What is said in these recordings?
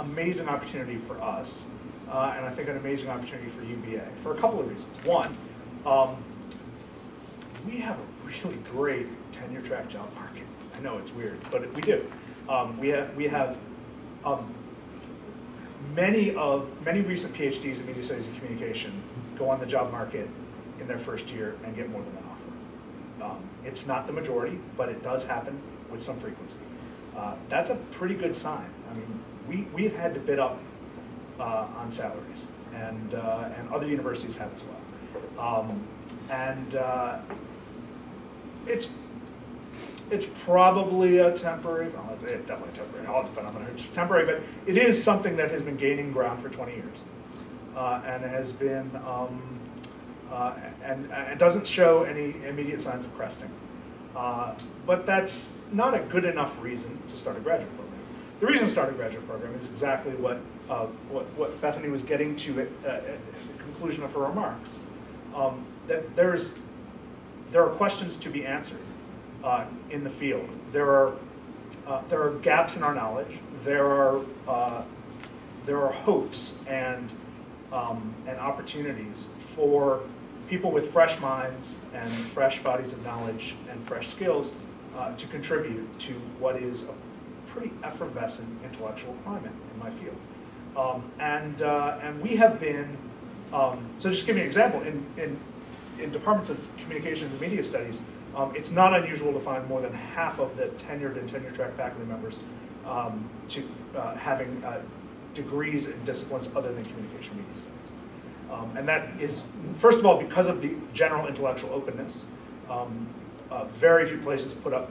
amazing opportunity for us, and I think an amazing opportunity for UVA for a couple of reasons. One, we have a really great tenure track job market. I know it's weird, but we do. We have many recent PhDs in media studies and communication go on the job market in their first year and get more than an offer. It's not the majority, but it does happen with some frequency. That's a pretty good sign. I mean, we've had to bid up on salaries, and other universities have as well. It's probably a temporary, well, it's definitely temporary, I'll defend I'm gonna temporary, but it is something that has been gaining ground for 20 years. And has been, and it doesn't show any immediate signs of cresting. But that's not a good enough reason to start a graduate program. The reason to start a graduate program is exactly what Bethany was getting to at the conclusion of her remarks. That there are questions to be answered in the field. There are gaps in our knowledge. There are hopes and opportunities for people with fresh minds and fresh bodies of knowledge and fresh skills to contribute to what is a pretty effervescent intellectual climate in my field. And we have been, so just to give you an example, in departments of communications and media studies, it's not unusual to find more than half of the tenured and tenure track faculty members having degrees in disciplines other than communication media studies. And that is, first of all, because of the general intellectual openness. Very few places put up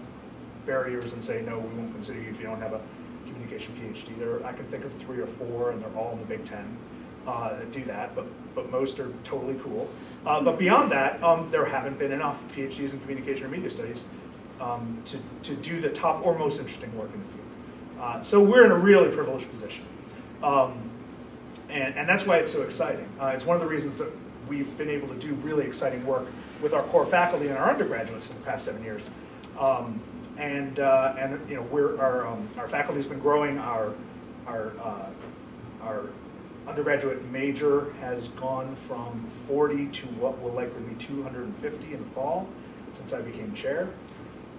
barriers and say, no, we won't consider you if you don't have a communication PhD. I can think of 3 or 4, and they're all in the Big Ten that do that, but most are totally cool. But beyond that, there haven't been enough PhDs in communication or media studies to do the top or most interesting work in the field. So we're in a really privileged position. And that's why it's so exciting. It's one of the reasons that we've been able to do really exciting work with our core faculty and our undergraduates for the past 7 years. And you know, our faculty has been growing. Our undergraduate major has gone from 40 to what will likely be 250 in the fall since I became chair.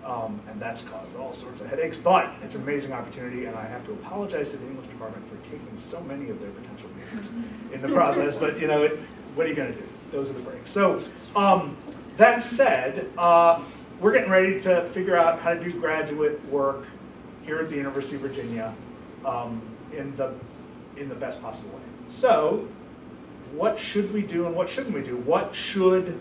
And that's caused all sorts of headaches, but it's an amazing opportunity, and I have to apologize to the English department for taking so many of their potential majors in the process, but you know, what are you going to do? Those are the breaks. So that said, we're getting ready to figure out how to do graduate work here at the University of Virginia in the best possible way. So what should we do and what shouldn't we do? What should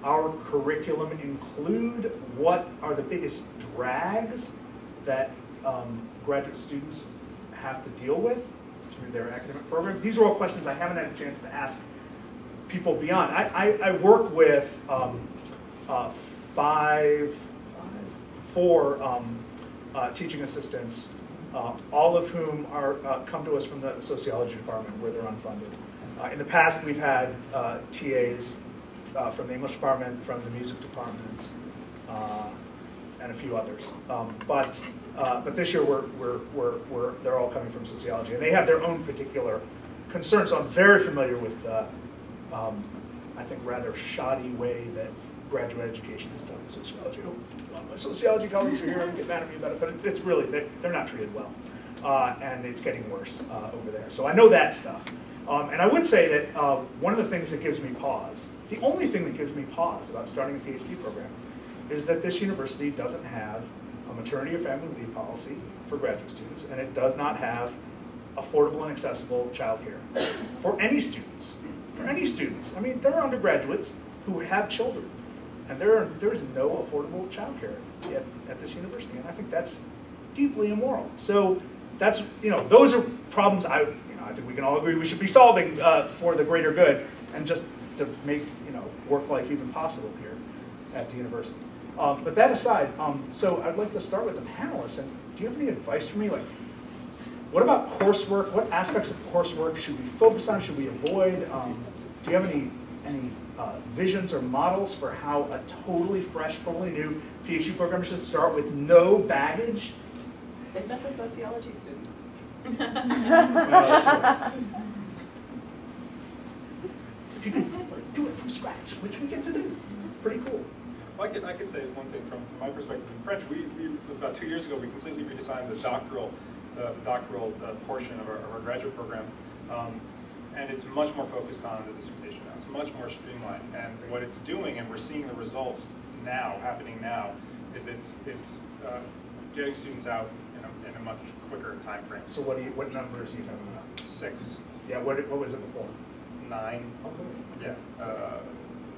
our curriculum include? What are the biggest drags that graduate students have to deal with through their academic program? These are all questions I haven't had a chance to ask people beyond. I work with 4 teaching assistants, all of whom come to us from the sociology department where they're unfunded. In the past, we've had TAs from the English department, from the music department, and a few others. But this year they're all coming from sociology, and they have their own particular concerns. So I'm very familiar with I think rather shoddy way that graduate education is done in sociology. Oh, my sociology colleagues are here and get mad at me about it, but it's really, they're not treated well. And it's getting worse over there. So I know that stuff. And I would say that one of the things that gives me pause, the only thing that gives me pause about starting a PhD program, is that this university doesn't have a maternity or family leave policy for graduate students, and it does not have affordable and accessible childcare for any students. For any students. I mean, there are undergraduates who have children, and there's no affordable childcare at this university, and I think that's deeply immoral. So that's, you know, those are problems I think we can all agree we should be solving for the greater good, and just to make, you know, work life even possible here at the university. But that aside, so I'd like to start with the panelists. And do you have any advice for me? Like, what about coursework? What aspects of coursework should we focus on? Should we avoid? Do you have any visions or models for how a totally fresh, totally new PhD program should start with no baggage? They've met the sociology students. If you could like, do it from scratch, which we get to do, pretty cool. Well, I could say one thing from my perspective. In French, we about 2 years ago, we completely redesigned the doctoral portion of our graduate program. And it's much more focused on the dissertation now. It's much more streamlined. And what it's doing, and we're seeing the results now, happening now, is it's getting students out in a much quicker time frame. So what numbers are you talking about? 6. Yeah, what was it before? 9. Okay. Yeah.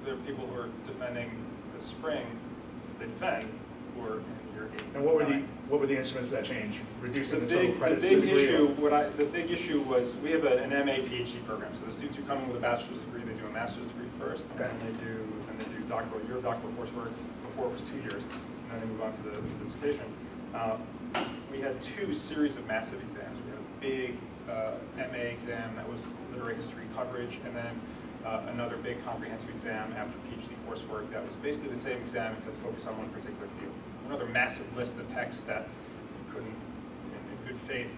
There are people who are defending the spring, if they defend, who are in year 8. And what were the instruments that changed? Reducing the total The credits? big issue was we have an MA PhD program. So the students who come in with a bachelor's degree, they do a master's degree first, okay. and then they do doctoral coursework. Before it was 2 years, and then they move on to the dissertation. We had 2 series of massive exams. We had a big MA exam that was literary history coverage, and then another big comprehensive exam after PhD coursework that was basically the same exam except focused on one particular field. Another massive list of texts that you couldn't, in good faith,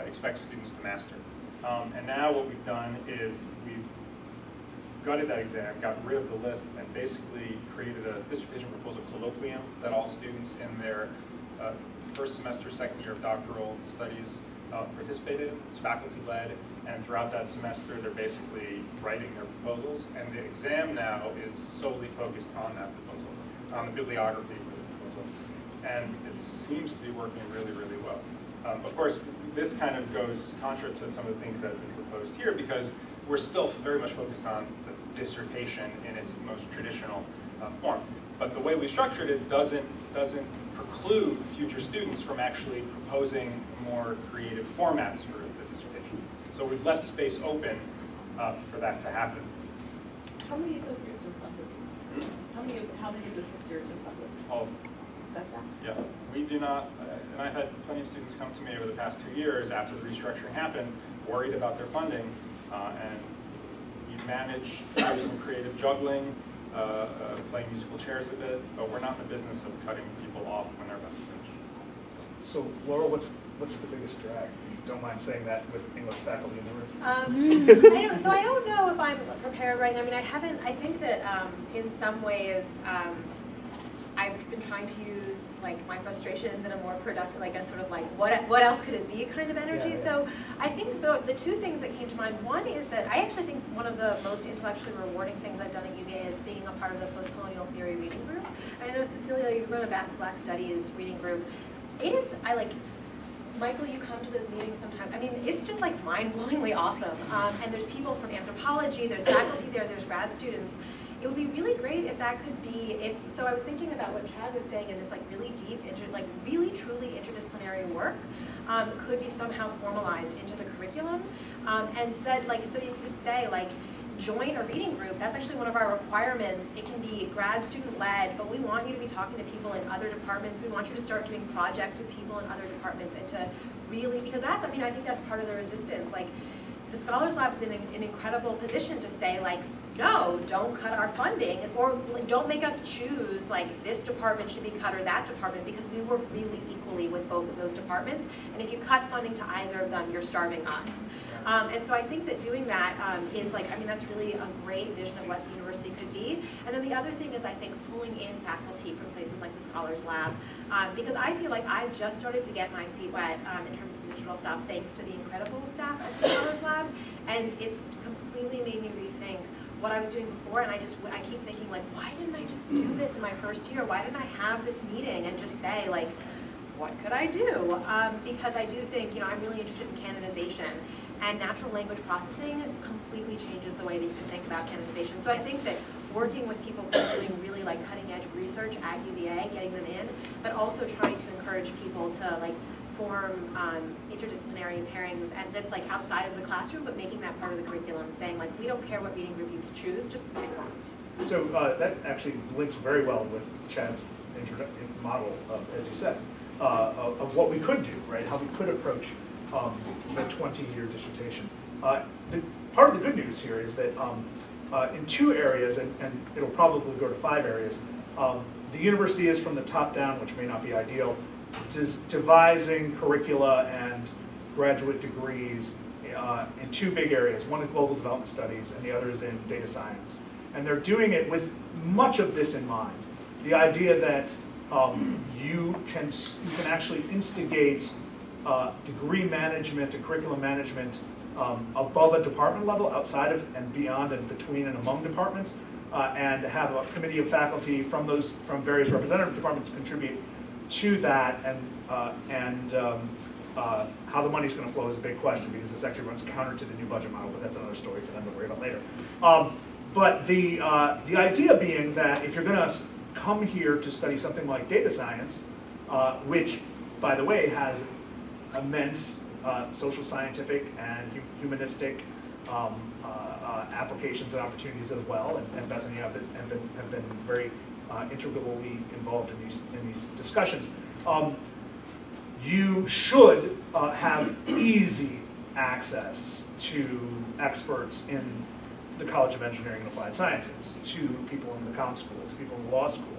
expect students to master. And now what we've done is we've gutted that exam, got rid of the list, and basically created a dissertation proposal colloquium that all students in their first semester, second year of doctoral studies participated in. It's faculty-led, and throughout that semester, they're basically writing their proposals. And the exam now is solely focused on that proposal, on the bibliography for the proposal. And it seems to be working really, really well. Of course, this kind of goes contra to some of the things that have been proposed here, because we're still very much focused on the dissertation in its most traditional form. But the way we structured it doesn't preclude future students from actually proposing more creative formats for the dissertation. So we've left space open for that to happen. How many of those years are funded? How many of the 6 years are funded? All of them. That's that? Yeah, we do not, and I've had plenty of students come to me over the past 2 years after the restructuring happened, worried about their funding, and we manage through some creative juggling, playing musical chairs a bit, but we're not in the business of cutting people off when they're about to finish. So Laura, what's the biggest drag? If you don't mind saying that with English faculty in the room. I don't know if I'm prepared right now. I mean, I think that in some ways, I've been trying to use like my frustrations in a more productive, like a sort of like what else could it be kind of energy. Yeah. So I think the 2 things that came to mind. One is that I actually think one of the most intellectually rewarding things I've done at UVA is being a part of the post-colonial theory reading group. I know Cecilia, you run a Black Studies reading group. It is Michael, you come to those meetings sometimes. I mean, it's just like mind-blowingly awesome. And there's people from anthropology, there's faculty there, there's grad students. It would be really great if that could be, so I was thinking about what Chad was saying in this like really deep, really truly interdisciplinary work could be somehow formalized into the curriculum and said so you could say join a reading group. That's actually one of our requirements. It can be grad student led, but we want you to be talking to people in other departments. We want you to start doing projects with people in other departments and to really, because I think that's part of the resistance. The Scholars Lab is in an incredible position to say no, don't cut our funding, or don't make us choose this department should be cut or that department, because we work really equally with both of those departments. And if you cut funding to either of them, you're starving us. And so I think that doing that is that's really a great vision of what the university could be. And then the other thing is I think pulling in faculty from places like the Scholars Lab, because I feel like I've just started to get my feet wet in terms of digital stuff thanks to the incredible staff at the Scholars Lab, and it's completely made me rethink what I was doing before, and I keep thinking why didn't I just do this in my first year? Why didn't I have this meeting and just say what could I do? Because I do think I'm really interested in canonization, and natural language processing completely changes the way that you can think about canonization. So I think that working with people who are doing really cutting edge research at UVA, getting them in, but also trying to encourage people to form interdisciplinary pairings, and that's outside of the classroom, but making that part of the curriculum, saying we don't care what reading group you choose, just pick one. So that actually links very well with Chad's model, as you said, of what we could do, right? How we could approach the 20-year dissertation. Part of the good news here is that in 2 areas, and it'll probably go to 5 areas, the university is from the top down, which may not be ideal, devising curricula and graduate degrees in two big areas. One is global development studies, and the other is in data science. And they're doing it with much of this in mind. The idea that you can actually instigate degree management and curriculum management above a department level, outside of and beyond and between and among departments, and have a committee of faculty from various representative departments contribute to that, and how the money's going to flow is a big question, because this actually runs counter to the new budget model, but that's another story for them to worry about later. But the idea being that if you're going to come here to study something like data science, which, by the way, has immense social scientific and humanistic applications and opportunities as well, and Bethany have been very integrally involved in these discussions. You should have easy access to experts in the College of Engineering and Applied Sciences, to people in the Comm School, to people in the law school,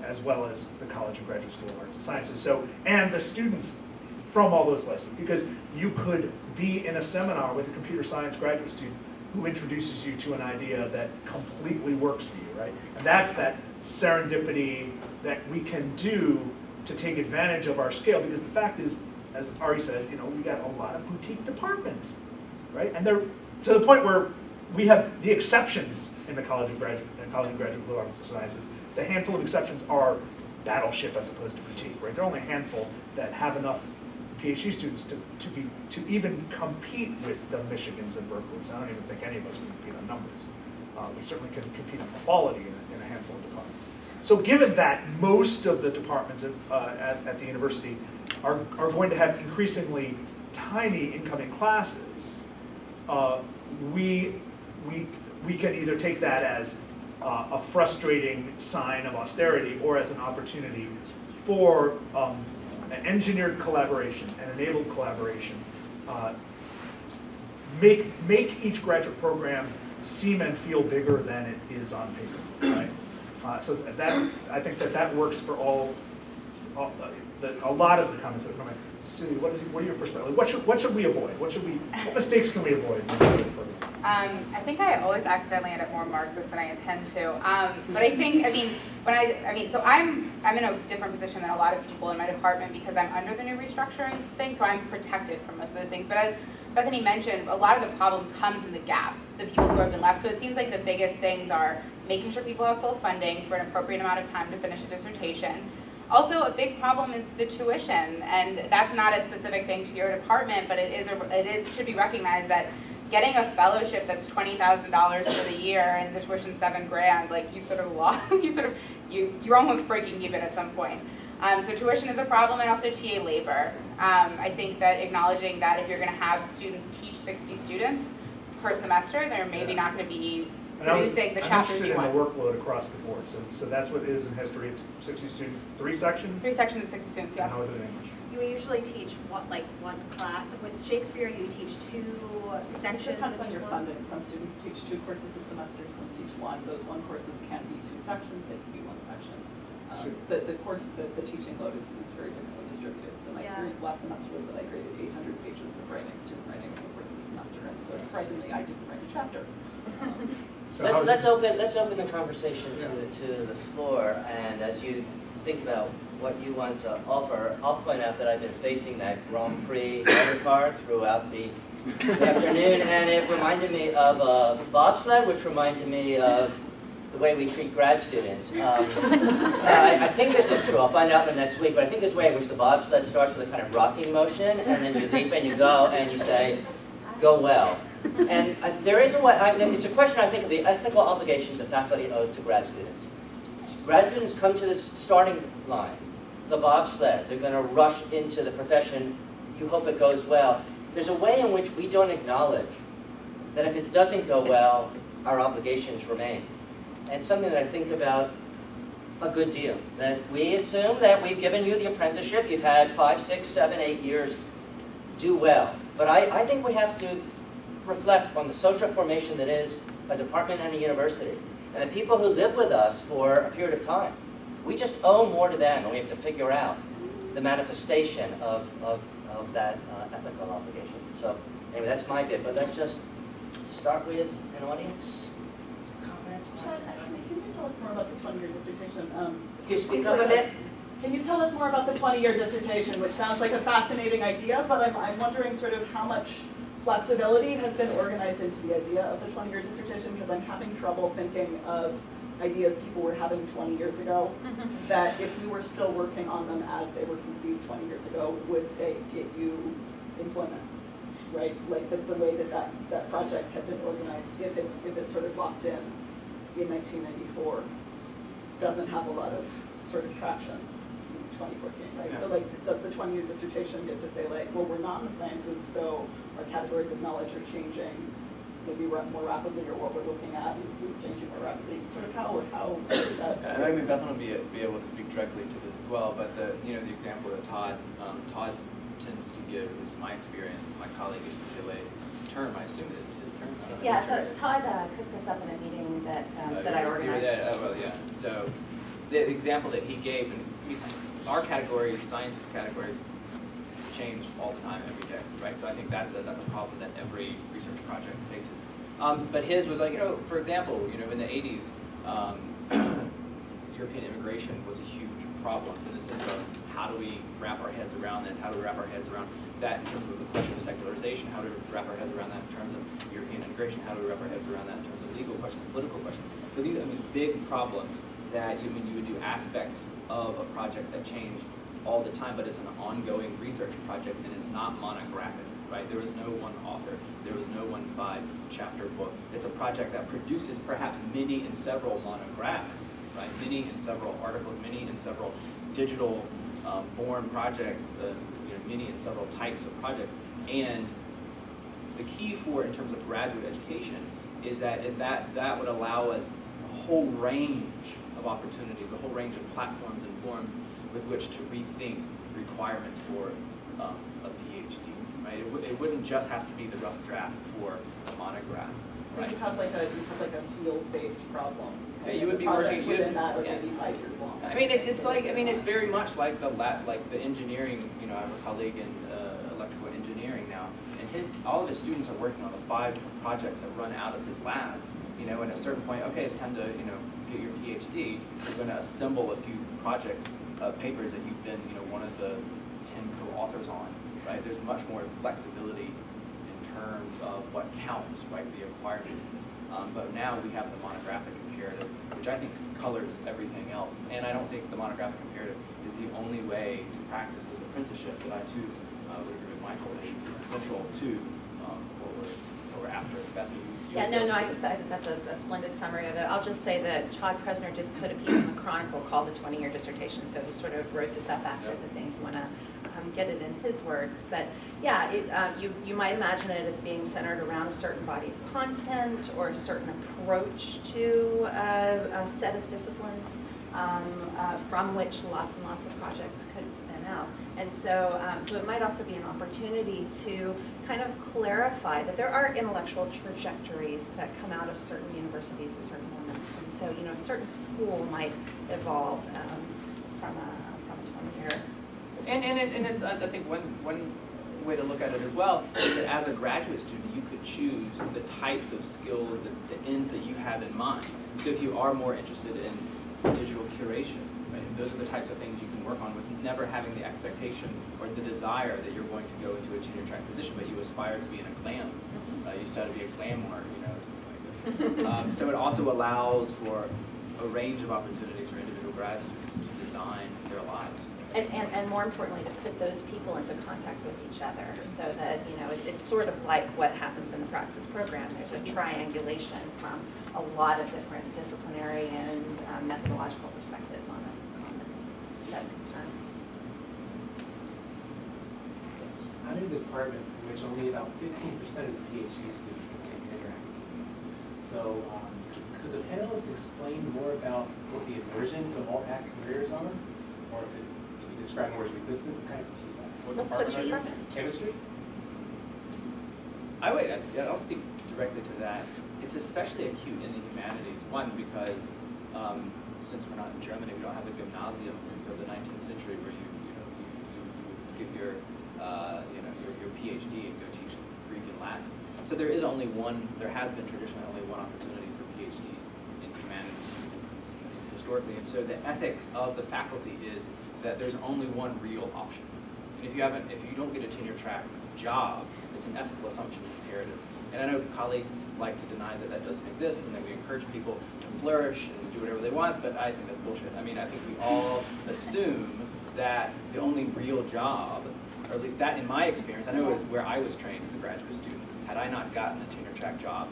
as well as the College of Graduate School of Arts and Sciences. So, and the students from all those places, because you could be in a seminar with a computer science graduate student who introduces you to an idea that completely works for you, right? And that's that serendipity that we can do to take advantage of our scale, because the fact is, as Ari said, we got a lot of boutique departments, right? And they're to the point where we have the exceptions in the College of Graduate School of Arts and Sciences. The handful of exceptions are battleship as opposed to boutique, right? There are only a handful that have enough PhD students to even compete with the Michigans and Berkeleys. I don't even think any of us can compete on numbers. We certainly can compete on quality in a handful of departments. So given that most of the departments at the university are going to have increasingly tiny incoming classes, we can either take that as a frustrating sign of austerity or as an opportunity for an engineered collaboration and enabled collaboration. Make each graduate program seem and feel bigger than it is on paper, right? So that, I think that works for a lot of the comments that are coming. Sue, what are your perspectives? What should we avoid? What mistakes can we avoid? I think I always accidentally end up more Marxist than I intend to. But I think, so I'm in a different position than a lot of people in my department because I'm under the new restructuring thing, so I'm protected from most of those things. But as Bethany mentioned, a lot of the problem comes in the gap, the people who have been left. So it seems like the biggest things are making sure people have full funding for an appropriate amount of time to finish a dissertation. Also, a big problem is the tuition, and that's not a specific thing to your department, but it should be recognized that getting a fellowship that's $20,000 for the year and the tuition $7,000, like you've sort of lost, you're almost breaking even at some point. So tuition is a problem, and also TA labor. I think that acknowledging that if you're going to have students teach 60 students per semester, they're maybe not going to be producing the chapters you want. I'm interested in the workload across the board. So that's what it is in history. It's 60 students, 3 sections? 3 sections of 60 students, yeah. And how is it in English? You usually teach one class. With Shakespeare, you teach 2 sections. It depends on your funding. Some students teach 2 courses a semester, some teach 1. Those 1 courses can be 2 sections, they can be 1 section. The teaching load is very differently distributed. So my experience last semester was that I graded 800 pages of student writing over the course of the semester, and so surprisingly, I didn't write a chapter. So let's open the conversation to the floor, and as you think about what you want to offer, I'll point out that I've been facing that Grand Prix motor car throughout the afternoon, and it reminded me of bobsled, which reminded me of the way we treat grad students. I think this is true. I'll find out in the next week, but I think this way in which the bobsled starts with a kind of rocking motion, and then you leap and you go, and you say, go well. And there is a way, it's a question, I think, of the ethical obligations that faculty owe to grad students. Grad students come to this starting line, the bobsled. They're going to rush into the profession. You hope it goes well. There's a way in which we don't acknowledge that if it doesn't go well, our obligations remain. And something that I think about a good deal. That we assume that we've given you the apprenticeship. You've had 5, 6, 7, 8 years. Do well. But I think we have to reflect on the social formation that is a department and a university. And the people who live with us for a period of time. We just owe more to them, and we have to figure out the manifestation of of that ethical obligation. So anyway, that's my bit, but let's just start with an audience comment. Sean, actually, can you tell us more about the 20-year dissertation? Can you speak up a bit? Can you tell us more about the 20-year dissertation, which sounds like a fascinating idea, but I'm wondering sort of how much flexibility has been organized into the idea of the 20-year dissertation, because I'm having trouble thinking of ideas people were having 20 years ago, that if we were still working on them as they were conceived 20 years ago, would say get you employment, right? Like the way that project had been organized, if it's sort of locked in 1994, doesn't have a lot of sort of traction in 2014, right? Yeah. So like, does the 20-year dissertation get to say like, well, we're not in the sciences, so our categories of knowledge are changing maybe more rapidly, or what we're looking at is changing more rapidly. Sort of how is that? And I think Beth will be able to speak directly to this as well. But the example that Todd tends to give, at least in my experience, my colleague at UCLA term, I assume it's his term. I don't know. Yeah, so Todd cooked this up in a meeting that I You were organized. there. Oh, well, yeah. So the example that he gave, and our categories, sciences categories, change all the time, every day, right? So I think that's a problem that every research project faces. But his was like, for example, in the 80s, European immigration was a huge problem in the sense of how do we wrap our heads around this? How do we wrap our heads around that in terms of the question of secularization? How do we wrap our heads around that in terms of European integration? How do we wrap our heads around that in terms of legal questions, political questions? So these are big problems that you would do aspects of a project that change all the time, but it's an ongoing research project and it's not monographic, right? There is no one author. There was no one 5-chapter book. It's a project that produces perhaps many and several monographs, right? Many and several articles, many and several digital born projects, many and several types of projects. And the key for, in terms of graduate education, is that that would allow us a whole range of opportunities, a whole range of platforms and forums with which to rethink requirements for a PhD, right? It wouldn't just have to be the rough draft for a monograph. So right? you have like a field-based problem. Yeah, you would be projects working within that are yeah. going to be 5 years long. I mean, it's very much like the engineering. I have a colleague in electrical engineering now, and all of his students are working on the 5 different projects that run out of his lab. And at a certain point, okay, it's time to get your PhD. You're going to assemble a few projects, papers that you've been one of the 10 co-authors on. Right? There's much more flexibility in terms of what counts, right? The requirements. But now we have the monographic imperative, which I think colors everything else. And I don't think the monographic imperative is the only way to practice this apprenticeship that I too would agree with Michael is central to what we're after. Beth, Yeah, no, I think that's a splendid summary of it. I'll just say that Todd Presner did put a piece in the Chronicle called the 20-year dissertation, so he sort of wrote this up after the thing. If you want to get it in his words. But yeah, you might imagine it as being centered around a certain body of content or a certain approach to a set of disciplines from which lots and lots of projects could spin out. And so, so it might also be an opportunity to kind of clarify that there are intellectual trajectories that come out of certain universities at certain moments. And so, a certain school might evolve from a 20-year. And it's, I think one way to look at it as well is that as a graduate student, you could choose the types of skills, the ends that you have in mind. So if you are more interested in digital curation, right, those are the types of things you can work on with never having the expectation or the desire that you're going to go into a tenure track position, but you aspire to be in a clam. You study to be a clammer, or something like this. So it also allows for a range of opportunities for individual grad students to design their lives. And more importantly, to put those people into contact with each other, so that it's sort of like what happens in the Praxis program. There's a triangulation from a lot of different disciplinary and methodological perspectives on a common set of concerns. I'm in a department in which only about 15% of the PhD students can interact. So could the panelists explain more about what the aversion to alt-act careers are? Or if it describe more as resistance? I'm kind of confused by it. What's your department? Chemistry? I'll speak directly to that. It's especially acute in the humanities. One, because since we're not in Germany, we don't have the gymnasium of the 19th century where you get your your PhD and go teach Greek and Latin. So there is only one, there has been traditionally only one opportunity for PhDs in humanities historically. And so the ethics of the faculty is that there's only one real option. And if you don't get a tenure track job, it's an ethical assumption imperative. And I know colleagues like to deny that that doesn't exist and that we encourage people to flourish and do whatever they want, but I think that's bullshit. I mean, I think we all assume that the only real job, or at least that in my experience, I know it was where I was trained as a graduate student, had I not gotten a tenure track job,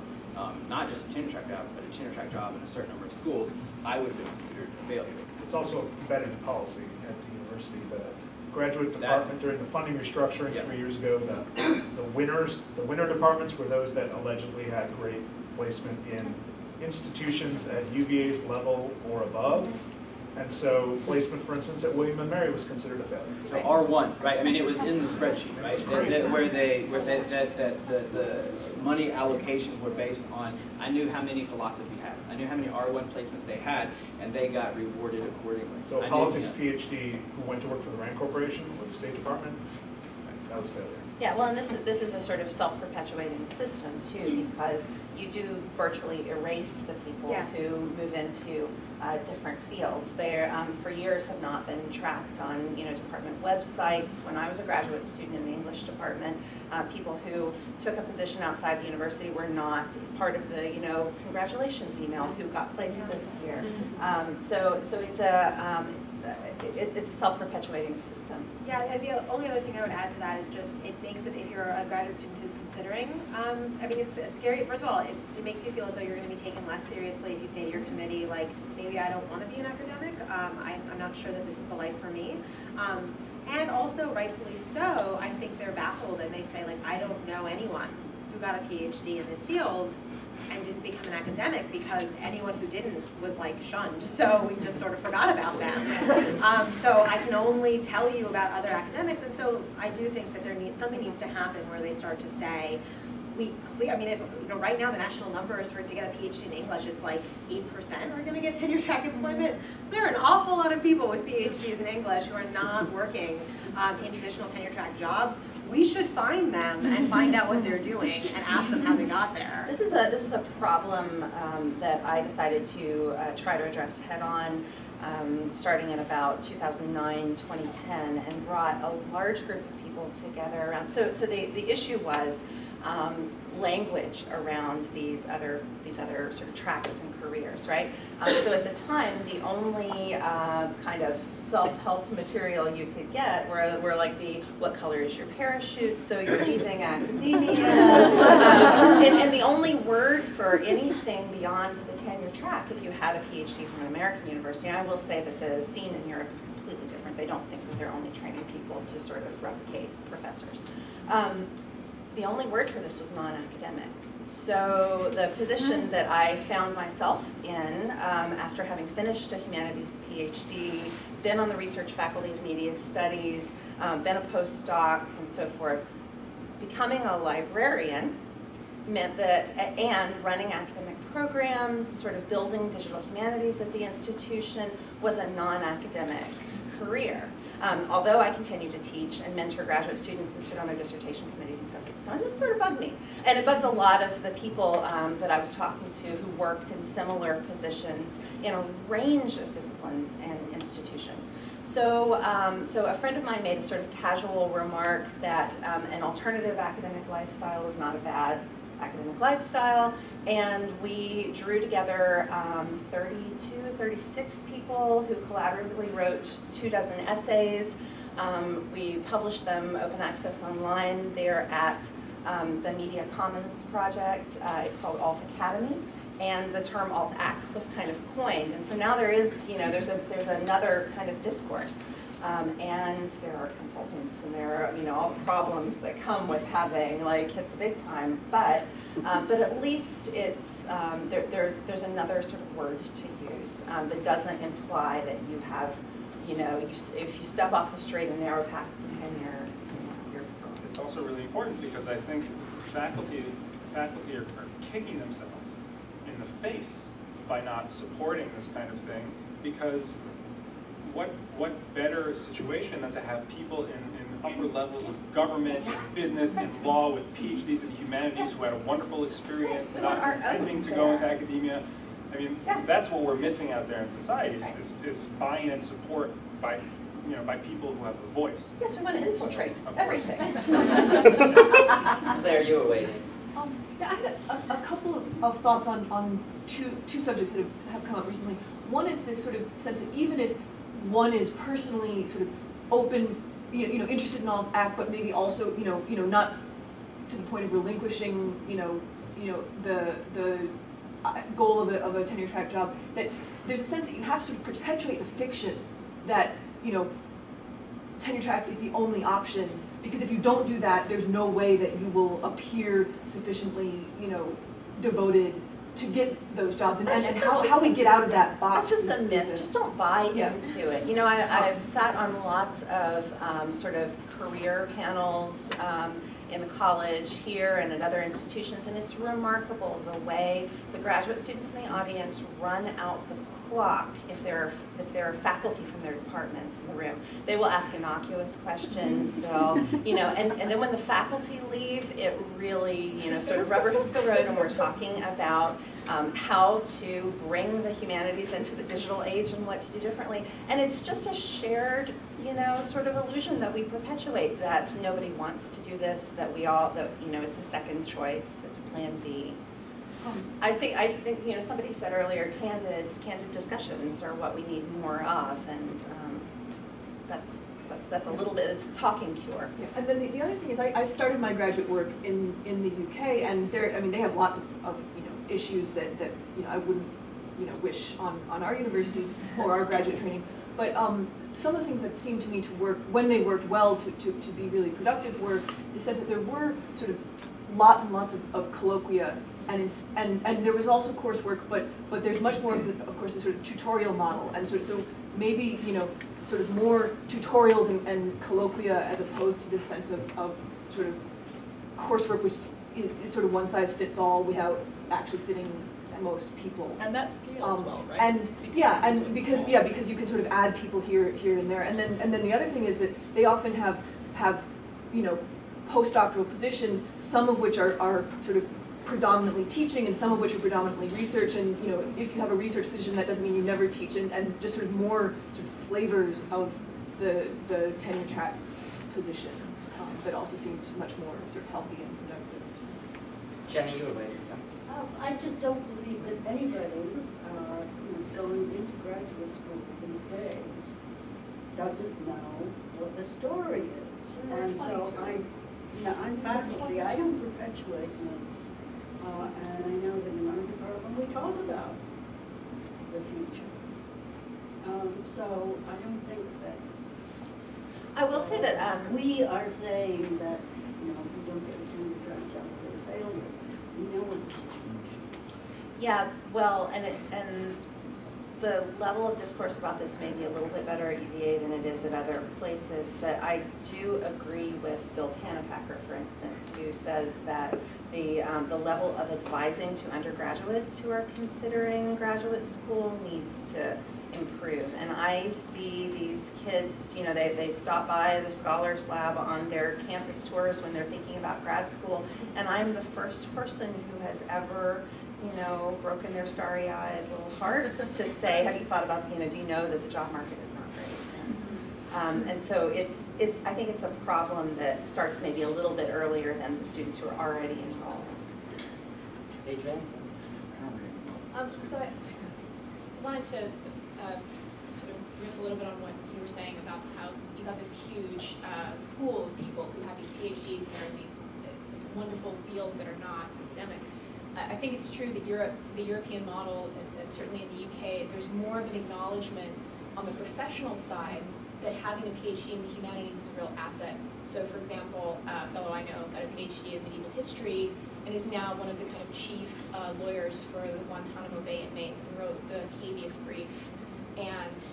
not just a tenure track job, but a tenure track job in a certain number of schools, I would have been considered a failure. It's also embedded in policy at the university. The graduate department during the funding restructuring 3 years ago, the winner departments were those that allegedly had great placement in institutions at UVA's level or above. And so placement, for instance, at William & Mary was considered a failure. So R1, right? I mean, it was in the spreadsheet, right? Where the money allocations were based on, I knew how many philosophy had, I knew how many R1 placements they had, and they got rewarded accordingly. So a politics PhD who went to work for the RAND Corporation or the State Department, that was failure. Yeah, well, and this is a sort of self-perpetuating system too, because you do virtually erase the people who move into different fields. They for years have not been tracked on department websites. When I was a graduate student in the English department, people who took a position outside the university were not part of the congratulations email who got placed this year. So it's a self-perpetuating system. Yeah, the only other thing I would add to that is just it makes it, if you're a graduate student who's considering, I mean, it's scary. First of all, it makes you feel as though you're going to be taken less seriously if you say to your committee, like, maybe I don't want to be an academic. I'm not sure that this is the life for me. And also, rightfully so, I think they're baffled and they say, like, I don't know anyone who got a PhD in this field and didn't become an academic, because anyone who didn't was like shunned, so we just sort of forgot about them. So I can only tell you about other academics, and so I do think that something needs to happen where they start to say, I mean, if, right now the national numbers for to get a PhD in English, it's like 8% are going to get tenure track employment. So there are an awful lot of people with PhDs in English who are not working in traditional tenure track jobs. We should find them and find out what they're doing and ask them how they got there. This is a problem that I decided to try to address head on, starting in about 2009, 2010, and brought a large group of people together around. So the issue was language around these other sort of tracks and careers, right? So at the time, the only kind of self-help material you could get were like what color is your parachute, so you're leaving academia, and the only word for anything beyond the tenure track, if you had a PhD from an American university, and I will say that the scene in Europe is completely different. They don't think that they're only training people to sort of replicate professors. The only word for this was non-academic. So the position that I found myself in after having finished a humanities PhD, been on the research faculty of media studies, been a postdoc and so forth, becoming a librarian meant that, and running academic programs, sort of building digital humanities at the institution, was a non-academic career. Although I continue to teach and mentor graduate students and sit on their dissertation committees and so forth. So this sort of bugged me. And it bugged a lot of the people that I was talking to who worked in similar positions in a range of disciplines and institutions. So, so a friend of mine made a sort of casual remark that an alternative academic lifestyle is not a bad academic lifestyle, and we drew together 36 people who collaboratively wrote 24 essays. We published them open access online. They're at the Media Commons project. It's called Alt Academy, and the term Alt Ac was kind of coined. And so now there is, there's another kind of discourse. And there are consultants, and there are, all the problems that come with having hit the big time. But at least it's there's another sort of word to use that doesn't imply that you have, if you step off the straight and narrow path to tenure, you're gone. It's also really important because I think faculty are kicking themselves in the face by not supporting this kind of thing, because what better situation than to have people in upper levels of government, and business, and law with PhDs in humanities who had a wonderful experience, We want not our intending own to go into there. academia. I mean, Yeah. that's what we're missing out there in society is buy-in and support by, by people who have a voice. Yes, we want to infiltrate Of course. everything. Claire, you were waiting. Yeah, I had a couple of thoughts on two subjects that have come up recently. One is this sort of sense that even if one is personally sort of open, interested in all ACT, but maybe also, not to the point of relinquishing, the goal of a tenure track job, that there's a sense that you have to sort of perpetuate the fiction that, tenure track is the only option, because if you don't do that, there's no way that you will appear sufficiently, devoted to get those jobs. And how we get out of that box. That's just a myth. Just don't buy Yeah. into it. I've sat on lots of sort of career panels in the college here and at other institutions, and it's remarkable the way the graduate students in the audience run out the clock if there are faculty from their departments in the room. They will ask innocuous questions. They'll, and then when the faculty leave, it really, sort of rubber hits the road, and we're talking about how to bring the humanities into the digital age and what to do differently. And it's just a shared, sort of illusion that we perpetuate, that nobody wants to do this, that it's a second choice, it's plan B. I think somebody said earlier, candid discussions are what we need more of, and that's a little bit, it's a talking cure. Yeah. And then the other thing is, I started my graduate work in the UK, and they have lots of issues that I wouldn't wish on our universities or our graduate training. But some of the things that seemed to me to work, when they worked well, to be really productive work, the sense that there were sort of lots and lots of colloquia, and there was also coursework, but there's much more of course, the sort of tutorial model, and so maybe sort of more tutorials and colloquia as opposed to this sense of sort of coursework which is sort of one size fits all without actually fitting most people. And that scales well, right? And because you can sort of add people here and there, and then the other thing is that they often have postdoctoral positions, some of which are sort of predominantly teaching, and some of which are predominantly research. And if you have a research position, that doesn't mean you never teach, and just sort of more sort of flavors of the tenure track position that also seems much more sort of healthy and productive. Jenny, you were waiting. I just don't believe that anybody who's going into graduate school these days doesn't know what the story is. And so I'm faculty, I don't perpetuate myths. And I know that in our department we talk about the future. So I don't think that I will say that we are saying that if you don't get a tenure track job, you're a failure. We know what the yeah, well, and the level of discourse about this may be a little bit better at UVA than it is at other places, but I do agree with Bill Pannepacker, for instance, who says that the level of advising to undergraduates who are considering graduate school needs to improve. And I see these kids, they stop by the Scholars Lab on their campus tours when they're thinking about grad school, and I'm the first person who has ever broken their starry-eyed little hearts to say, have you thought about, do you know that the job market is not great? And so I think it's a problem that starts maybe a little bit earlier than the students who are already involved. Adrienne? So I wanted to sort of riff a little bit on what you were saying about how you got this huge pool of people who have these PhDs and they're in these wonderful fields that are not academic. I think it's true that the European model, and certainly in the UK, there's more of an acknowledgement on the professional side that having a PhD in the humanities is a real asset. So for example, a fellow I know got a PhD in medieval history and is now one of the kind of chief lawyers for the Guantanamo Bay inmates and wrote the habeas brief. And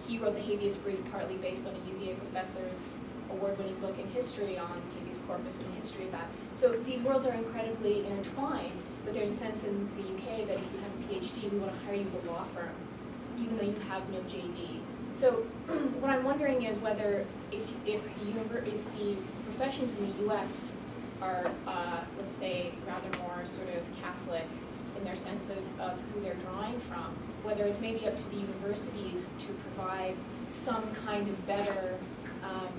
he wrote the habeas brief partly based on a UVA professor's award-winning book in history on habeas corpus and the history of that. So these worlds are incredibly intertwined, but there's a sense in the UK that if you have a PhD, we want to hire you as a law firm, even though you have no JD. So what I'm wondering is whether if the professions in the U.S. are, let's say, rather more sort of Catholic in their sense of who they're drawing from, whether it's maybe up to the universities to provide some kind of better,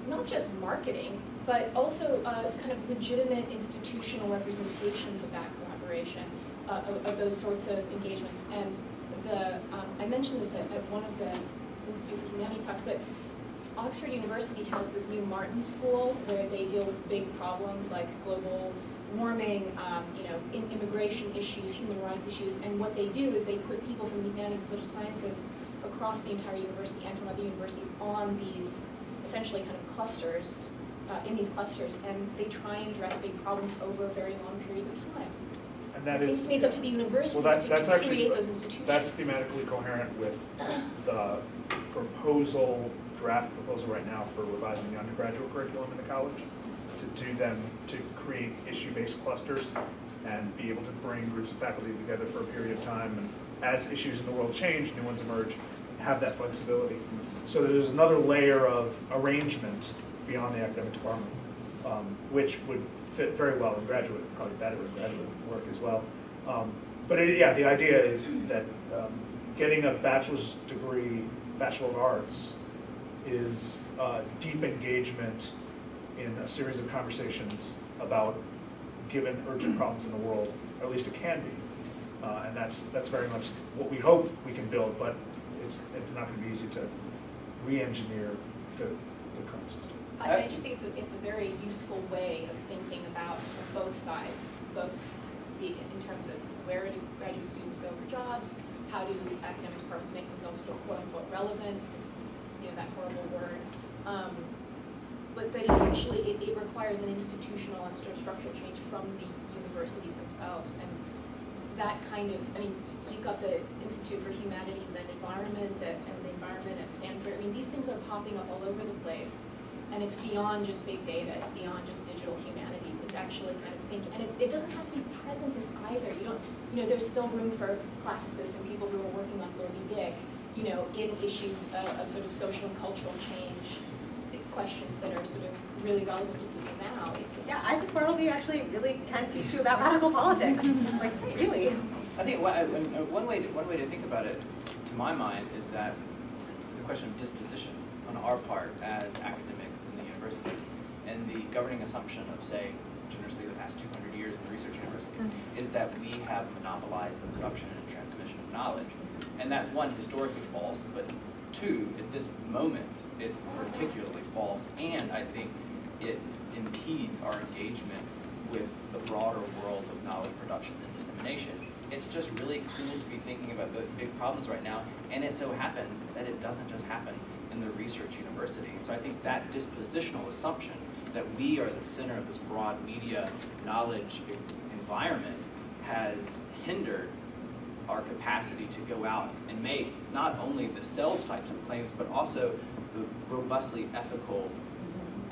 not just marketing, but also kind of legitimate institutional representations of that collaboration, of those sorts of engagements. And I mentioned this at one of the Institute for Humanities talks, but Oxford University has this new Martin School where they deal with big problems like global warming, immigration issues, human rights issues, and what they do is they put people from the humanities and social sciences across the entire university and from other universities on these essentially kind of clusters, in these clusters, and they try and address big problems over very long periods of time. And that it seems to me it's up to the universities to create those institutions. That's thematically coherent with the draft proposal right now for revising the undergraduate curriculum in the college, to create issue-based clusters and be able to bring groups of faculty together for a period of time, and as issues in the world change, new ones emerge, have that flexibility. So there's another layer of arrangement beyond the academic department, which would fit very well in graduate, probably better in graduate work as well. But the idea is that getting a bachelor's degree, Bachelor of Arts, is deep engagement in a series of conversations about given urgent problems in the world, or at least it can be. And that's very much what we hope we can build, but it's not going to be easy to re-engineer the current system. I just think it's a very useful way of thinking about both sides, both in terms of where do graduate students go for jobs, how do academic departments make themselves so quote-unquote relevant, that horrible word. But it actually, it requires an institutional and sort of structural change from the universities themselves. And that kind of, you've got the Institute for Humanities and Environment and the environment at Stanford. These things are popping up all over the place. And it's beyond just big data, it's beyond just digital humanities. It's actually kind of thinking, and it doesn't have to be presentist either. There's still room for classicists and people who are working on Moby Dick, in issues of sort of social and cultural change, questions that are sort of really relevant to people now. Yeah, I think Bartleby actually really can teach you about radical politics. Like, really. I think one way to think about it, to my mind, is that it's a question of disposition on our part as academics in the university. And the governing assumption of, say, generously the past 200 years in the research university, is that we have monopolized the production and transmission of knowledge. And that's one, historically false, but two, at this moment, it's particularly false, and I think it impedes our engagement with the broader world of knowledge production and dissemination. It's just really cool to be thinking about the big problems right now, and it so happens that it doesn't just happen in the research university. So I think that dispositional assumption that we are the center of this broad media knowledge environment has hindered our capacity to go out and make not only the sales types of claims, but also the robustly ethical,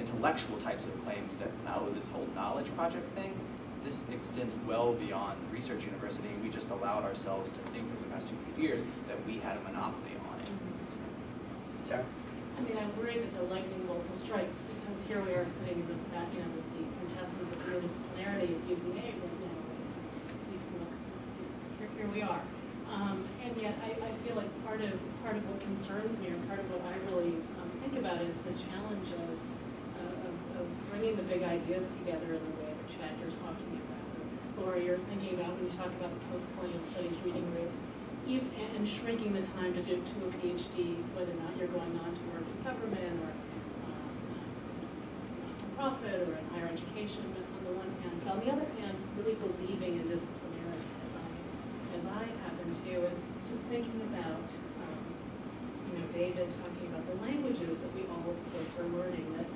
intellectual types of claims that now with this whole knowledge project thing, this extends well beyond the research university. We just allowed ourselves to think over the past 200 years that we had a monopoly on it. Sarah? I'm worried that the lightning bolt will strike, because here we are sitting in this back, with the contestants of interdisciplinarity of UVA, here we are. And yet I feel like part of what concerns me, or part of what I really think about, is the challenge of bringing the big ideas together in the way that Chad, you're talking about. Laura, you're thinking about when you talk about the post-colonial studies reading group, and shrinking the time to do to a PhD, whether or not you're going on to work in government or profit or in higher education, on the one hand, but on the other hand, really believing in disciplinarity, as I happen to, and sort of thinking about, David talking about the languages that we all, of course, are learning that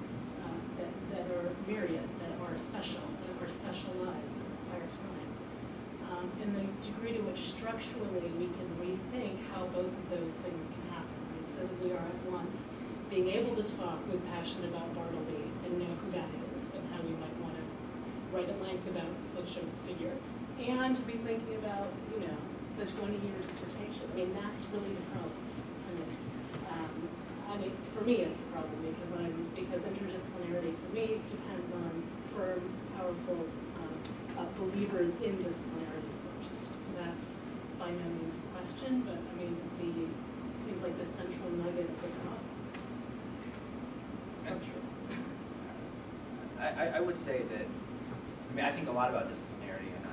are myriad, that are special, that are specialized, that require time. And the degree to which structurally we can rethink how both of those things can happen, right? So that we are at once being able to talk with passion about Bartleby and know who that is and how we might want to write at length about such a figure, and to be thinking about, the 20-year dissertation. That's really the problem. I mean, for me, it's a problem because interdisciplinarity for me depends on firm, powerful believers in disciplinarity first. So that's by no means a question, but I mean, seems like the central nugget of the problem is structure. I would say that, I think a lot about disciplinarity, and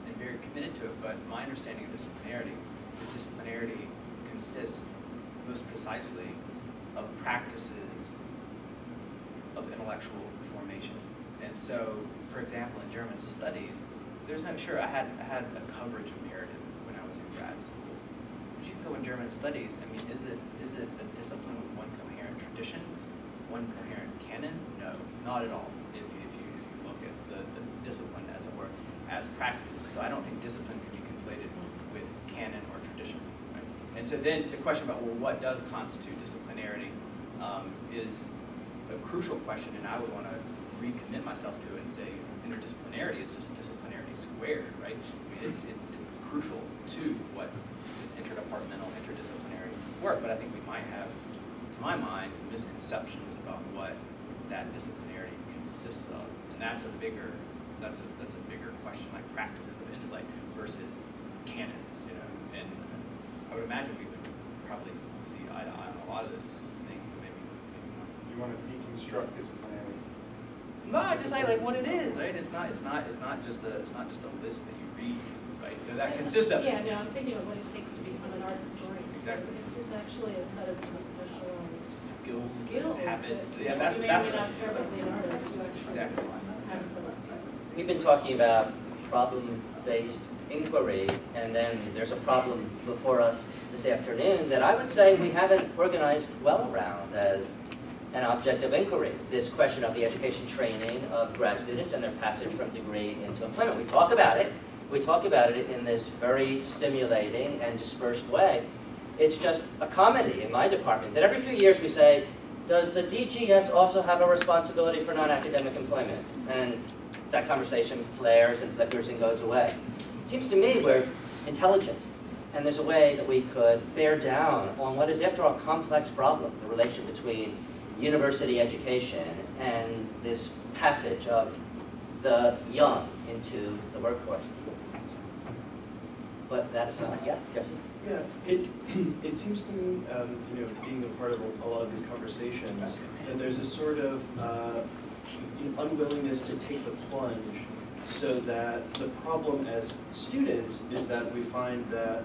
I'm very committed to it, but my understanding of disciplinarity is disciplinarity consists most precisely of practices of intellectual formation. And so, for example, in German studies, there's no, sure, I had a coverage of narrative when I was in grad school. But you can go in German studies, I mean, is it a discipline with one coherent tradition, one coherent canon? No, not at all, if you look at the discipline, as it were, as practice. So I don't think discipline can be conflated with canon or tradition. Right? And so then the question about, well, what does constitute disciplinarity is a crucial question, and I would want to recommit myself to it and say interdisciplinarity is just disciplinarity squared, right? I mean, it's crucial to what is interdepartmental, interdisciplinary work, but I think we might have, to my mind, some misconceptions about what that disciplinarity consists of, and that's a bigger question, like practices of intellect versus canons, you know. And I would imagine we would probably see eye to eye on a lot of those things, but maybe not. You want to deconstruct disciplinarity? No, just like what it is, right? It's not just a list that you read, right? So that consists of. Yeah, no, I'm thinking of what it takes to become an art historian. Exactly. It's actually a set of specialized skills, habits. That Yeah, that's you may not care about the art, you actually exactly. have a set of skills. We've been talking about problem-based inquiry, and then there's a problem before us this afternoon that I would say we haven't organized well around as an object of inquiry, this question of the education training of grad students and their passage from degree into employment. We talk about it in this very stimulating and dispersed way. It's just a comedy in my department that every few years we say, does the DGS also have a responsibility for non-academic employment? And that conversation flares and flickers and goes away. It seems to me we're intelligent, and there's a way that we could bear down on what is, after all, a complex problem, the relation between university education and this passage of the young into the workforce. But that is not, yeah, Jesse? Yeah, it seems to me, you know, being a part of a lot of these conversations, that there's a sort of unwillingness to take the plunge, so that the problem as students is that we find that,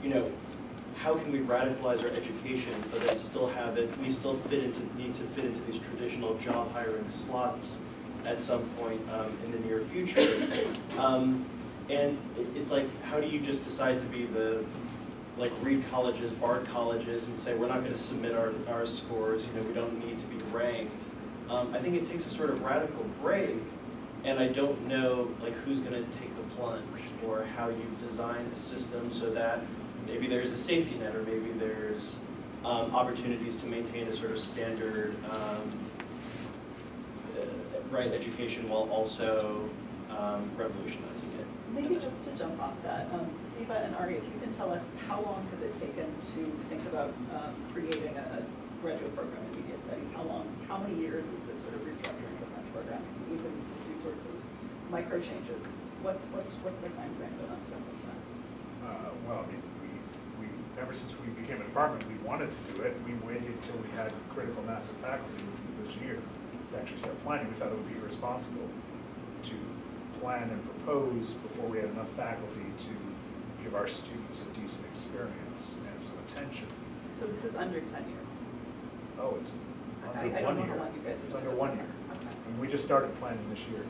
you know, how can we radicalize our education so that we still need to fit into these traditional job hiring slots at some point in the near future. And it's like, how do you just decide to be like Reed colleges, Bard colleges, and say we're not going to submit our scores, you know, we don't need to be ranked. I think it takes a sort of radical break, and I don't know like who's going to take the plunge, or how you design a system so that maybe there's a safety net, or maybe there's opportunities to maintain a sort of standard right education while also revolutionizing it. Maybe just to jump off that, Siva and Ari, if you can tell us how long has it taken to think about creating a graduate program in media studies? How many years is this sort of restructuring of the French program? Even just these sorts of micro changes. What's the time frame on stuff like that? Well, I mean, we ever since we became a department, we wanted to do it. We waited until we had critical mass of faculty, which was this year, to actually start planning. We thought it would be irresponsible to plan and propose before we had enough faculty to give our students a decent experience and some attention. So this is under 10 years? Oh, it's under I don't 1 know year. how long you guys It's have under been 1 year. Okay. And we just started planning this year.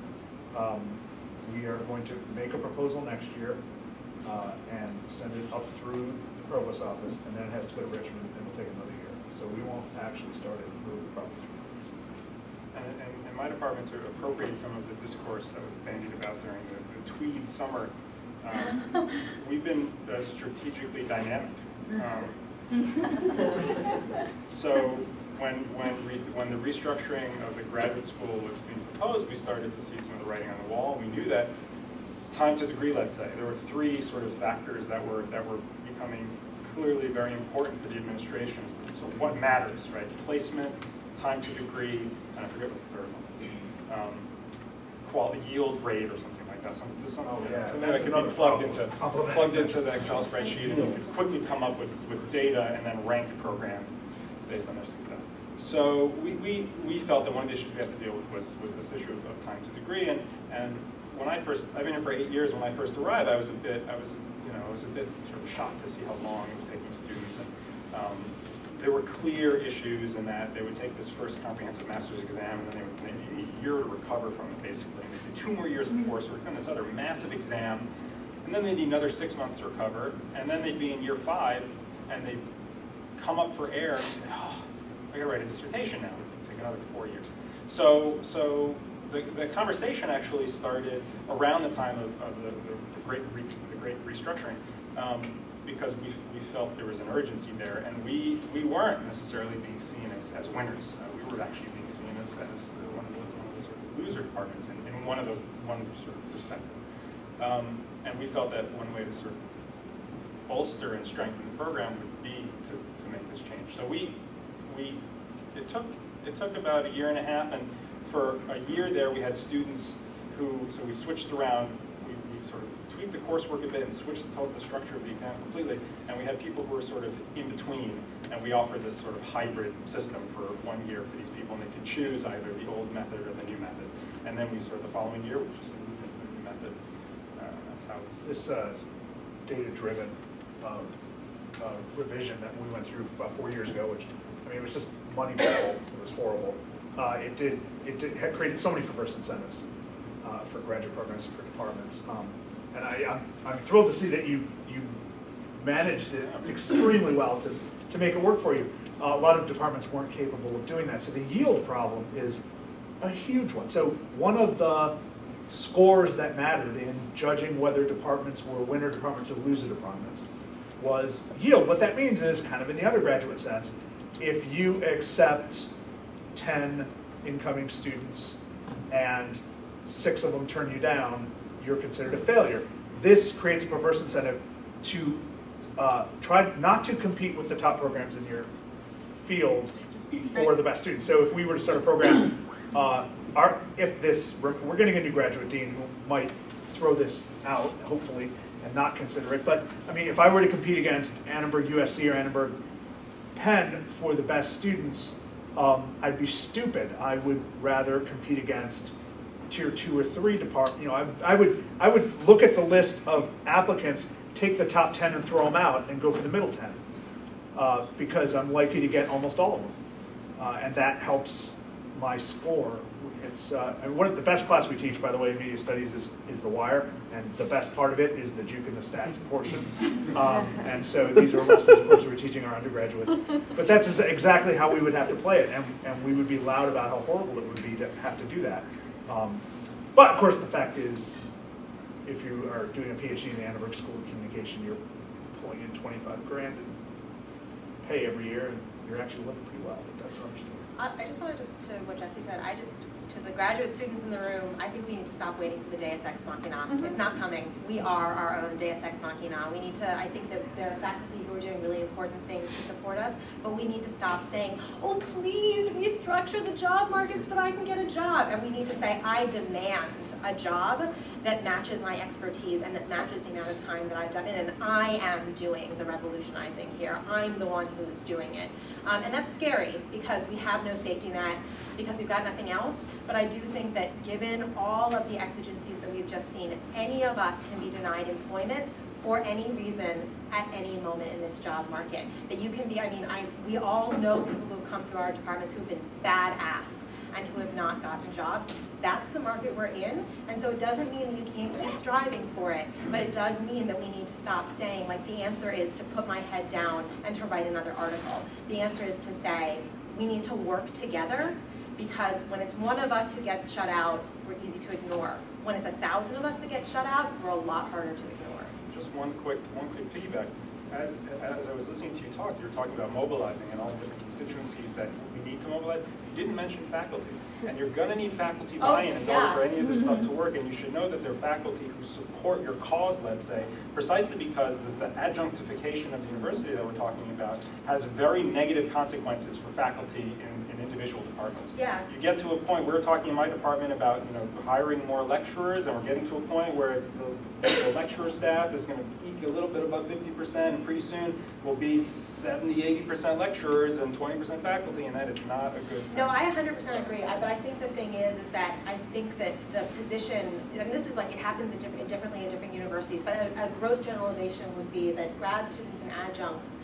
We are going to make a proposal next year and send it up through the provost office, and then it has to go to Richmond, and it'll take another year. So we won't actually start it for probably 3 years. And my department to appropriate some of the discourse that was bandied about during the Tweed summer, we've been strategically dynamic. So when the restructuring of the graduate school was being proposed, we started to see some of the writing on the wall. We knew that time to degree, let's say, there were 3 sort of factors that were becoming clearly very important for the administration. So what matters, right? Placement, time to degree, and I forget what the third one is. Quality, yield rate or something like that. Something that could be plugged into the Excel spreadsheet, and you could quickly come up with data and then rank programs based on their success. So we felt that one of the issues we have to deal with was this issue of time to degree. And when I've been here for 8 years. When I first arrived, I was a bit sort of shocked to see how long it was taking students. And there were clear issues in that they would take this first comprehensive master's exam, and then they need a year to recover from it, basically. And they'd do 2 more years of coursework, and this other massive exam, and then they'd need another 6 months to recover, and then they'd be in year 5, and they'd come up for air and say, oh, I gotta write a dissertation now. It'd take another 4 years. So the conversation actually started around the time of the great restructuring, because we felt there was an urgency there, and we weren't necessarily being seen as winners. We were actually being seen as one of the sort of loser departments in one sort of perspective. And we felt that one way to sort of bolster and strengthen the program would be to make this change. So it took about 1.5 years, and for a year there we had students so we switched around, we sort of tweaked the coursework a bit and switched the structure of the exam completely, and we had people who were sort of in between, and we offered this sort of hybrid system for 1 year for these people, and they could choose either the old method or the new method. And then we sort of the following year, we just moved into the new method. That's how it's... This data-driven revision that we went through about 4 years ago, which, I mean, it was just moneyball. It was horrible. It had created so many perverse incentives for graduate programs and for departments. And I'm thrilled to see that you managed it extremely well to make it work for you. A lot of departments weren't capable of doing that. So the yield problem is a huge one. So one of the scores that mattered in judging whether departments were winner departments or loser departments was yield. What that means is, kind of in the undergraduate sense, if you accept 10 incoming students and 6 of them turn you down, you're considered a failure. This creates a perverse incentive to try not to compete with the top programs in your field for the best students. So if we were to start a program, we're getting a new graduate dean who might throw this out, hopefully, and not consider it. But I mean, if I were to compete against Annenberg USC or Annenberg Penn for the best students, I'd be stupid. I would rather compete against tier 2 or 3 department. You know, I would look at the list of applicants, take the top 10 and throw them out, and go for the middle 10, because I'm likely to get almost all of them, and that helps my score. It's and one of the best class we teach, by the way, in media studies is The Wire, and the best part of it is the juke and the stats portion. And so these are lessons, of course, we're teaching our undergraduates. But that's exactly how we would have to play it, and we would be loud about how horrible it would be to have to do that. But of course, the fact is, if you are doing a PhD in the Annenberg School of Communication, you're pulling in $25,000 in pay every year, and you're actually living pretty well. But that's understandable. I just wanted to what Jesse said, to the graduate students in the room, I think we need to stop waiting for the Deus Ex Machina. It's not coming. We are our own Deus Ex Machina. We need to, I think that there are faculty who are doing really important things to support us, but we need to stop saying, oh, please restructure the job market so that I can get a job. And we need to say, I demand a job that matches my expertise and that matches the amount of time that I've done it, and I am doing the revolutionizing here. I'm the one who's doing it. And that's scary because we have no safety net, because we've got nothing else. But I do think that given all of the exigencies that we've just seen, any of us can be denied employment for any reason at any moment in this job market. That you can be, I mean, we all know people who have come through our departments who've been badass and who have not gotten jobs. That's the market we're in, and so it doesn't mean that you can't keep striving for it, but it does mean that we need to stop saying, like, the answer is to put my head down and to write another article. The answer is to say, we need to work together, because when it's one of us who gets shut out, we're easy to ignore. When it's 1,000 of us that get shut out, we're a lot harder to ignore. Just one quick piggyback. as I was listening to you talk, you were talking about mobilizing and all the different constituencies that we need to mobilize. You didn't mention faculty. And you're going to need faculty buy-in in order for any of this stuff to work. And you should know that there are faculty who support your cause, let's say, precisely because the adjunctification of the university that we're talking about has very negative consequences for faculty in individual departments. Yeah. You get to a point, we were talking in my department about hiring more lecturers, and we're getting to a point where it's the lecturer staff is going to peak a little bit above 50%, and pretty soon will be 70, 80% lecturers and 20% faculty, and that is not a good thing. No, I 100% agree, but I think the thing is that I think that the position, and this is like, it happens differently in different universities, but a gross generalization would be that grad students and adjuncts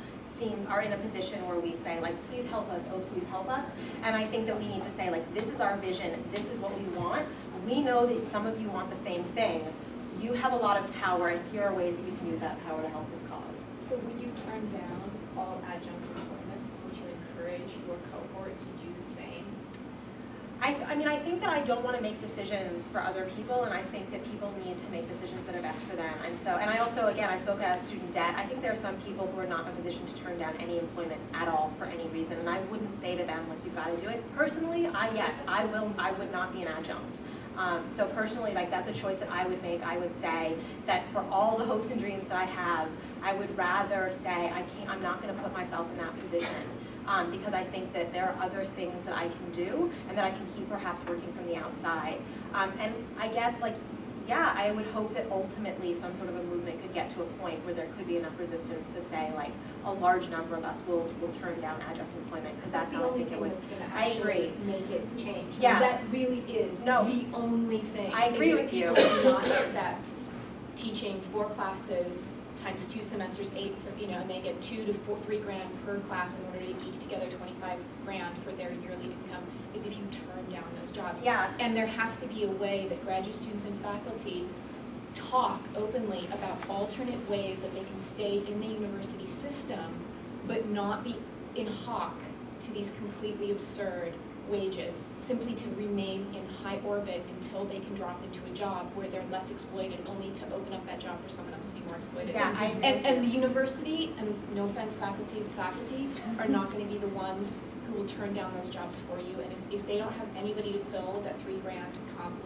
are in a position where we say, like, please help us, oh, please help us. And I think that we need to say, like, this is our vision, this is what we want. We know that some of you want the same thing. You have a lot of power, and here are ways that you can use that power to help this cause. So would you turn down all adjunct employment? Would you encourage your cohort to do the same? I mean, I think that I don't want to make decisions for other people, and I think that people need to make decisions that are best for them. And so, and I also, again, I spoke about student debt. I think there are some people who are not in a position to turn down any employment at all for any reason, and I wouldn't say to them, like, you've got to do it. Personally, yes, I would not be an adjunct. So personally, like, that's a choice that I would make. I would say that for all the hopes and dreams that I have, I would rather say I'm not going to put myself in that position. Because I think that there are other things that I can do and that I can keep perhaps working from the outside. And I guess, like, yeah, I would hope that ultimately some sort of a movement could get to a point where there could be enough resistance to say, like, a large number of us will turn down adjunct employment, because that's how I think it would. I agree. Make it change. Yeah. That really is the only thing. I agree with you. People do not accept teaching 4 classes times 2 semesters, 8, and they get $2 to $3 grand per class in order to eke together 25 grand for their yearly income, is if you turn down those jobs. Yeah. And there has to be a way that graduate students and faculty talk openly about alternate ways that they can stay in the university system, but not be in hock to these completely absurd wages, simply to remain in high orbit until they can drop into a job where they're less exploited, only to open up that job for someone else to be more exploited. Yeah, and the university, and no offense faculty, are not going to be the ones who will turn down those jobs for you. And if they don't have anybody to fill that $3 grand comp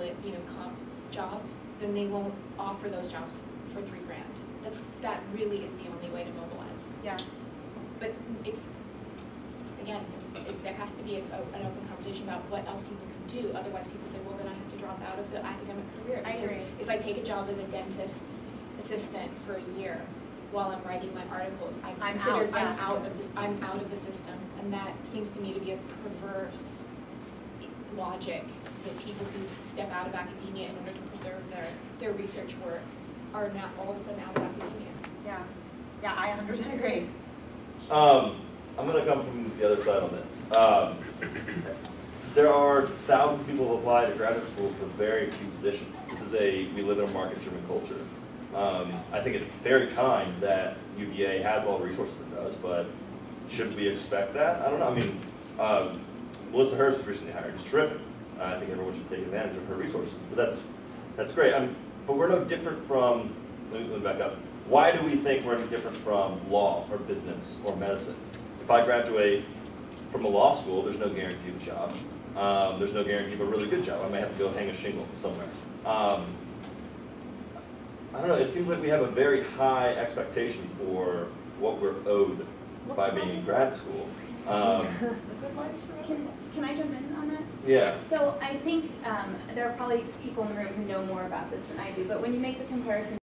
job, then they won't offer those jobs for $3 grand. That really is the only way to mobilize. Yeah. But again, there has to be an open conversation about what else people can do. Otherwise, people say, well, then I have to drop out of the academic career. I agree. If I take a job as a dentist's assistant for a year while I'm writing my articles, I'm out of the system. And that seems to me to be a perverse logic, that people who step out of academia in order to preserve their research work are now all of a sudden out of academia. Yeah. Yeah, I 100% agree. I'm going to come from the other side on this. There are thousands of people who apply to graduate school for very few positions. We live in a market-driven culture. I think it's very kind that UVA has all the resources it does, but should we expect that? I don't know. I mean, Melissa Hurst was recently hired. It's terrific. I think everyone should take advantage of her resources. But that's great. But we're no different from, let me back up. Why do we think we're any different from law or business or medicine? If I graduate from a law school, there's no guarantee of a job. There's no guarantee of a really good job. I may have to go hang a shingle somewhere. I don't know, it seems like we have a very high expectation for what we're owed by being in grad school. Can I jump in on that? Yeah. So I think there are probably people in the room who know more about this than I do, but when you make the comparison